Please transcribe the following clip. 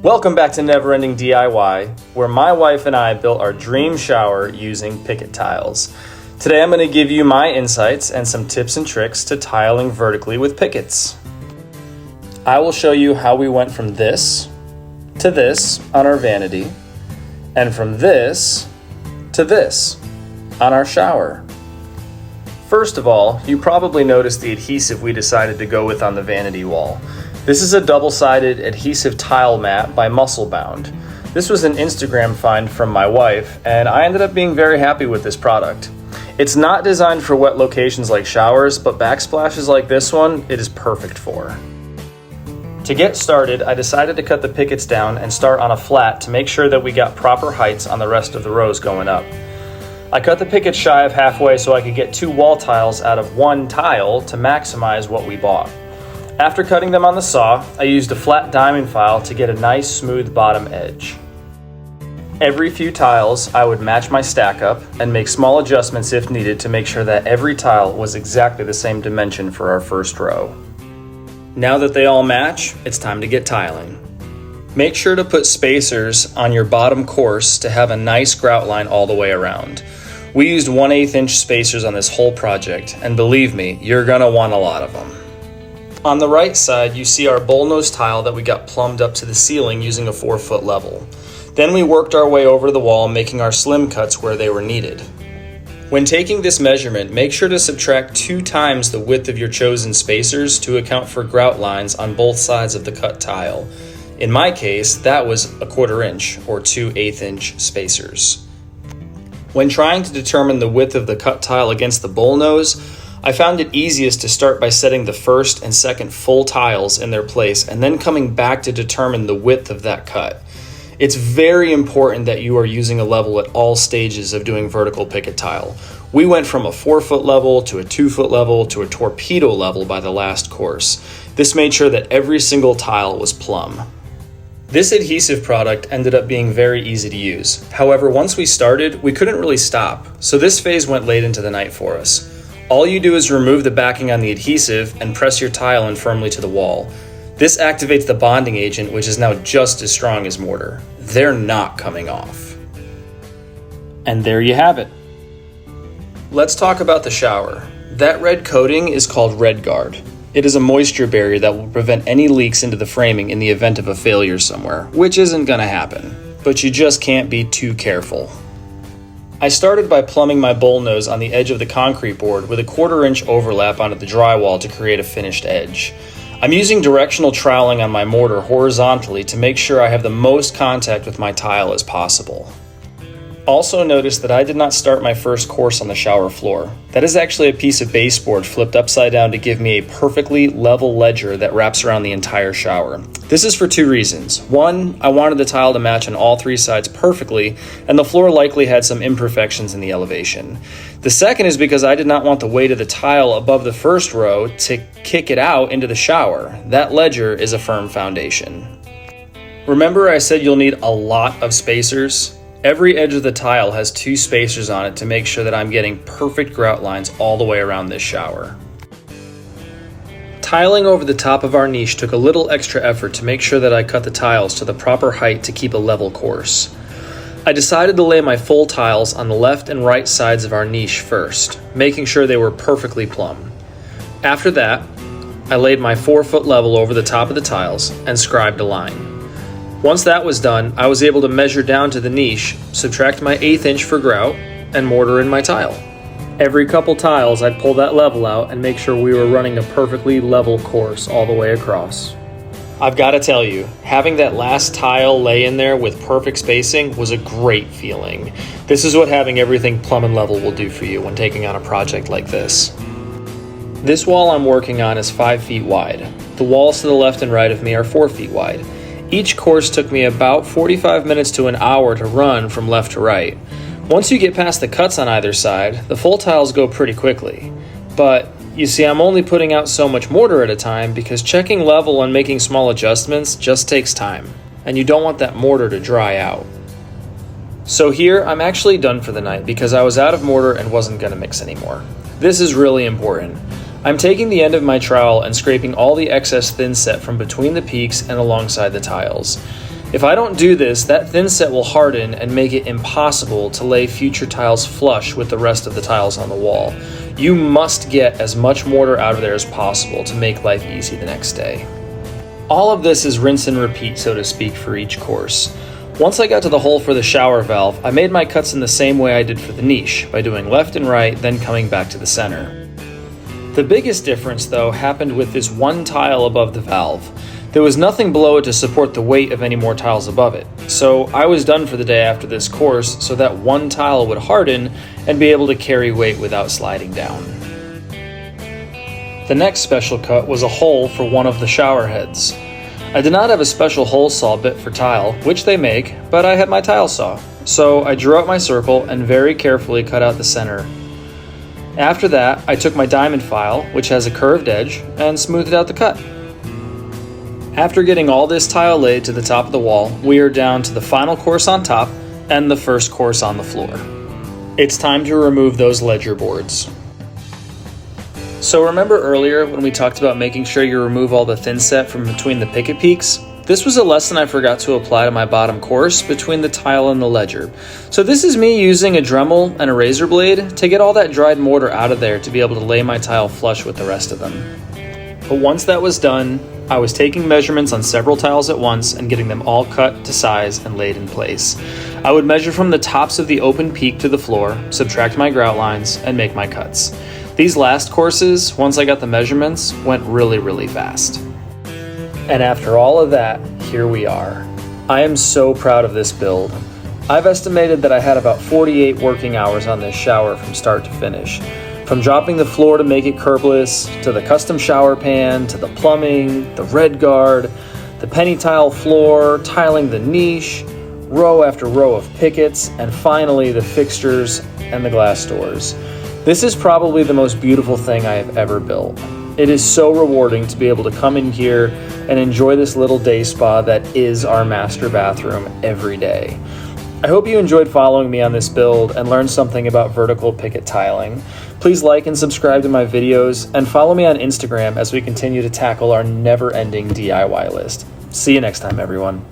Welcome back to Never Ending DIY, where my wife and I built our dream shower using Picket tiles. Today I'm going to give you my insights and some tips and tricks to tiling vertically with pickets. I will show you how we went from this to this on our vanity, and from this to this on our shower. First of all, you probably noticed the adhesive we decided to go with on the vanity wall. This is a double-sided adhesive tile mat by MusselBound. This was an Instagram find from my wife, and I ended up being very happy with this product. It's not designed for wet locations like showers, but backsplashes like this one, it is perfect for. To get started, I decided to cut the pickets down and start on a flat to make sure that we got proper heights on the rest of the rows going up. I cut the pickets shy of halfway so I could get 2 wall tiles out of 1 tile to maximize what we bought. After cutting them on the saw, I used a flat diamond file to get a nice smooth bottom edge. Every few tiles, I would match my stack up and make small adjustments if needed to make sure that every tile was exactly the same dimension for our first row. Now that they all match, it's time to get tiling. Make sure to put spacers on your bottom course to have a nice grout line all the way around. We used 1/8 inch spacers on this whole project, and believe me, you're gonna want a lot of them. On the right side, you see our bullnose tile that we got plumbed up to the ceiling using a 4-foot level. Then we worked our way over the wall, making our slim cuts where they were needed. When taking this measurement, make sure to subtract 2 times the width of your chosen spacers to account for grout lines on both sides of the cut tile. In my case, that was a 1/4 inch or 2 1/8 inch spacers. When trying to determine the width of the cut tile against the bullnose, I found it easiest to start by setting the first and second full tiles in their place and then coming back to determine the width of that cut. It's very important that you are using a level at all stages of doing vertical picket tile. We went from a 4-foot level to a 2-foot level to a torpedo level by the last course. This made sure that every single tile was plumb. This adhesive product ended up being very easy to use. However, once we started, we couldn't really stop, so this phase went late into the night for us. All you do is remove the backing on the adhesive and press your tile in firmly to the wall. This activates the bonding agent, which is now just as strong as mortar. They're not coming off. And there you have it. Let's talk about the shower. That red coating is called Red Guard. It is a moisture barrier that will prevent any leaks into the framing in the event of a failure somewhere, which isn't gonna happen, but you just can't be too careful. I started by plumbing my bullnose on the edge of the concrete board with a 1/4 inch overlap onto the drywall to create a finished edge. I'm using directional troweling on my mortar horizontally to make sure I have the most contact with my tile as possible. Also notice that I did not start my first course on the shower floor. That is actually a piece of baseboard flipped upside down to give me a perfectly level ledger that wraps around the entire shower. This is for 2 reasons. 1, I wanted the tile to match on all 3 sides perfectly, and the floor likely had some imperfections in the elevation. The second is because I did not want the weight of the tile above the first row to kick it out into the shower. That ledger is a firm foundation. Remember I said you'll need a lot of spacers? Every edge of the tile has 2 spacers on it to make sure that I'm getting perfect grout lines all the way around this shower. Tiling over the top of our niche took a little extra effort to make sure that I cut the tiles to the proper height to keep a level course. I decided to lay my full tiles on the left and right sides of our niche first, making sure they were perfectly plumb. After that, I laid my 4-foot level over the top of the tiles and scribed a line. Once that was done, I was able to measure down to the niche, subtract my 1/8 inch for grout, and mortar in my tile. Every couple tiles, I'd pull that level out and make sure we were running a perfectly level course all the way across. I've got to tell you, having that last tile lay in there with perfect spacing was a great feeling. This is what having everything plumb and level will do for you when taking on a project like this. This wall I'm working on is 5 feet wide. The walls to the left and right of me are 4 feet wide. Each course took me about 45 minutes to an hour to run from left to right. Once you get past the cuts on either side, the full tiles go pretty quickly. But you see, I'm only putting out so much mortar at a time because checking level and making small adjustments just takes time, and you don't want that mortar to dry out. So here, I'm actually done for the night because I was out of mortar and wasn't going to mix anymore. This is really important. I'm taking the end of my trowel and scraping all the excess thin set from between the peaks and alongside the tiles. If I don't do this, that thin set will harden and make it impossible to lay future tiles flush with the rest of the tiles on the wall. You must get as much mortar out of there as possible to make life easy the next day. All of this is rinse and repeat, so to speak, for each course. Once I got to the hole for the shower valve, I made my cuts in the same way I did for the niche, by doing left and right, then coming back to the center. The biggest difference, though, happened with this one tile above the valve. There was nothing below it to support the weight of any more tiles above it, so I was done for the day after this course so that one tile would harden and be able to carry weight without sliding down. The next special cut was a hole for one of the shower heads. I did not have a special hole saw bit for tile, which they make, but I had my tile saw, so I drew out my circle and very carefully cut out the center. After that, I took my diamond file, which has a curved edge, and smoothed out the cut. After getting all this tile laid to the top of the wall, we are down to the final course on top and the first course on the floor. It's time to remove those ledger boards. So remember earlier when we talked about making sure you remove all the thin set from between the picket peaks? This was a lesson I forgot to apply to my bottom course between the tile and the ledger. So this is me using a Dremel and a razor blade to get all that dried mortar out of there to be able to lay my tile flush with the rest of them. But once that was done, I was taking measurements on several tiles at once and getting them all cut to size and laid in place. I would measure from the tops of the open peak to the floor, subtract my grout lines, and make my cuts. These last courses, once I got the measurements, went really fast. And after all of that, here we are. I am so proud of this build. I've estimated that I had about 48 working hours on this shower from start to finish. From dropping the floor to make it curbless, to the custom shower pan, to the plumbing, the red guard, the penny tile floor, tiling the niche, row after row of pickets, and finally the fixtures and the glass doors. This is probably the most beautiful thing I have ever built. It is so rewarding to be able to come in here and enjoy this little day spa that is our master bathroom every day. I hope you enjoyed following me on this build and learned something about vertical picket tiling. Please like and subscribe to my videos and follow me on Instagram as we continue to tackle our never-ending DIY list. See you next time, everyone.